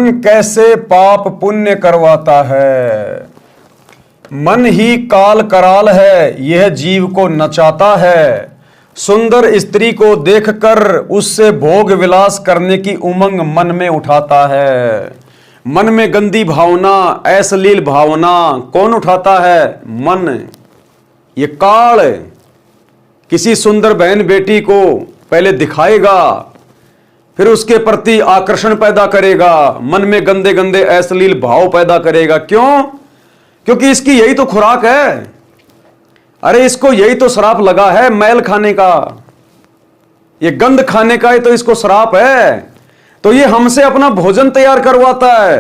मन कैसे पाप पुण्य करवाता है। मन ही काल कराल है, यह जीव को नचाता है। सुंदर स्त्री को देखकर उससे भोग विलास करने की उमंग मन में उठाता है। मन में गंदी भावना, अश्लील भावना कौन उठाता है? मन। ये काल किसी सुंदर बहन बेटी को पहले दिखाएगा, फिर उसके प्रति आकर्षण पैदा करेगा, मन में गंदे गंदे अश्लील भाव पैदा करेगा। क्यों? क्योंकि इसकी यही तो खुराक है। अरे इसको यही तो श्राप लगा है, मैल खाने का, ये गंध खाने का ही तो इसको श्राप है। तो ये हमसे अपना भोजन तैयार करवाता है,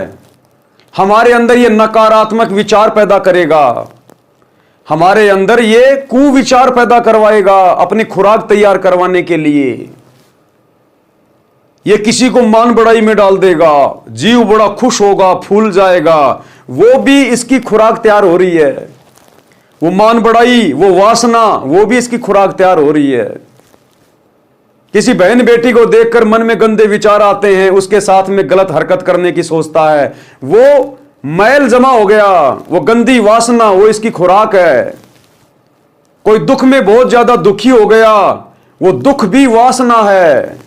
हमारे अंदर ये नकारात्मक विचार पैदा करेगा, हमारे अंदर ये कुविचार पैदा करवाएगा अपनी खुराक तैयार करवाने के लिए। ये किसी को मान बढ़ाई में डाल देगा, जीव बड़ा खुश होगा, फूल जाएगा, वो भी इसकी खुराक तैयार हो रही है। वो मान बढ़ाई, वो वासना, वो भी इसकी खुराक तैयार हो रही है। किसी बहन बेटी को देखकर मन में गंदे विचार आते हैं, उसके साथ में गलत हरकत करने की सोचता है, वो मैल जमा हो गया, वो गंदी वासना, वो इसकी खुराक है। कोई दुख में बहुत ज्यादा दुखी हो गया, वो दुख भी वासना है।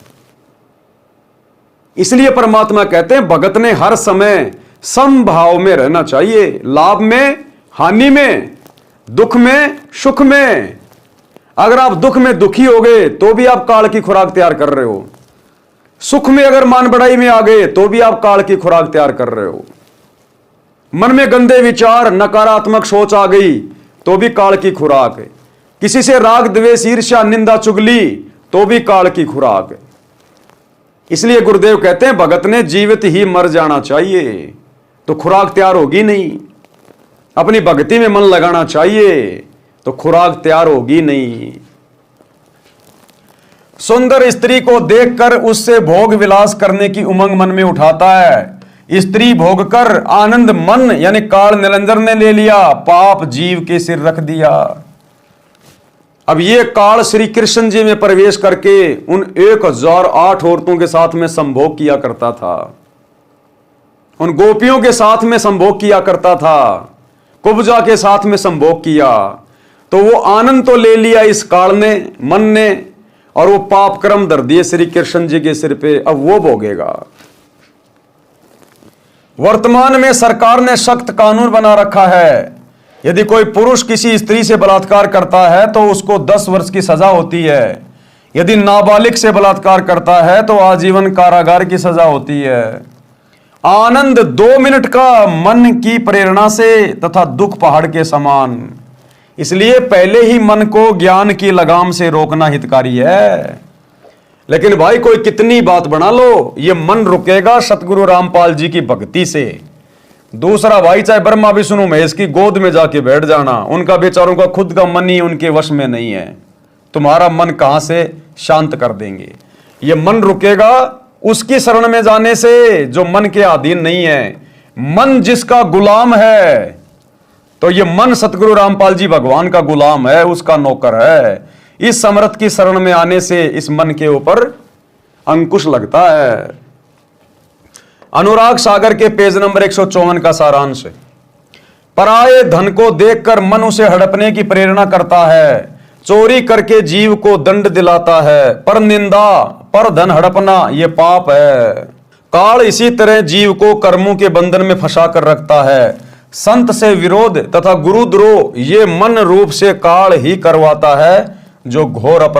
इसलिए परमात्मा कहते हैं भगत ने हर समय समभाव में रहना चाहिए, लाभ में, हानि में, दुख में, सुख में। अगर आप दुख में दुखी हो गए तो भी आप काल की खुराक तैयार कर रहे हो, सुख में अगर मान बढ़ाई में आ गए तो भी आप काल की खुराक तैयार कर रहे हो। मन में गंदे विचार, नकारात्मक सोच आ गई तो भी काल की खुराक है। किसी से राग द्वेष ईर्ष्या निंदा चुगली तो भी काल की खुराक है। इसलिए गुरुदेव कहते हैं भगत ने जीवित ही मर जाना चाहिए, तो खुराक तैयार होगी नहीं। अपनी भक्ति में मन लगाना चाहिए तो खुराक तैयार होगी नहीं। सुंदर स्त्री को देखकर उससे भोग विलास करने की उमंग मन में उठाता है। स्त्री भोग कर आनंद मन यानी काल निरंजन ने ले लिया, पाप जीव के सिर रख दिया। अब ये काल श्री कृष्ण जी में प्रवेश करके उन 1008 औरतों के साथ में संभोग किया करता था, उन गोपियों के साथ में संभोग किया करता था, कुब्जा के साथ में संभोग किया। तो वो आनंद तो ले लिया इस काल ने, मन ने, और वो पाप कर्म धर दिए श्री कृष्ण जी के सिर पे। अब वो भोगेगा। वर्तमान में सरकार ने सख्त कानून बना रखा है, यदि कोई पुरुष किसी स्त्री से बलात्कार करता है तो उसको 10 वर्ष की सजा होती है। यदि नाबालिग से बलात्कार करता है तो आजीवन कारागार की सजा होती है। आनंद 2 मिनट का मन की प्रेरणा से तथा दुख पहाड़ के समान। इसलिए पहले ही मन को ज्ञान की लगाम से रोकना हितकारी है। लेकिन भाई कोई कितनी बात बना लो, ये मन रुकेगा सतगुरु रामपाल जी की भक्ति से। दूसरा भाई चाहे ब्रह्मा विष्णु महेश की गोद में जाके बैठ जाना, उनका बेचारों का खुद का मन ही उनके वश में नहीं है। तुम्हारा मन कहां से शांत कर देंगे? ये मन रुकेगा उसकी शरण में जाने से जो मन के अधीन नहीं है। मन जिसका गुलाम है, तो ये मन सतगुरु रामपाल जी भगवान का गुलाम है, उसका नौकर है। इस समर्थ की शरण में आने से इस मन के ऊपर अंकुश लगता है। अनुराग सागर के पेज नंबर 154 का सारांश। पराये धन को देखकर मन उसे हड़पने की प्रेरणा करता है, चोरी करके जीव को दंड दिलाता है, पर निंदा, पर धन हड़पना ये पाप है। काल इसी तरह जीव को कर्मों के बंधन में फंसा कर रखता है। संत से विरोध तथा गुरुद्रोह ये मन रूप से काल ही करवाता है, जो घोर अपराध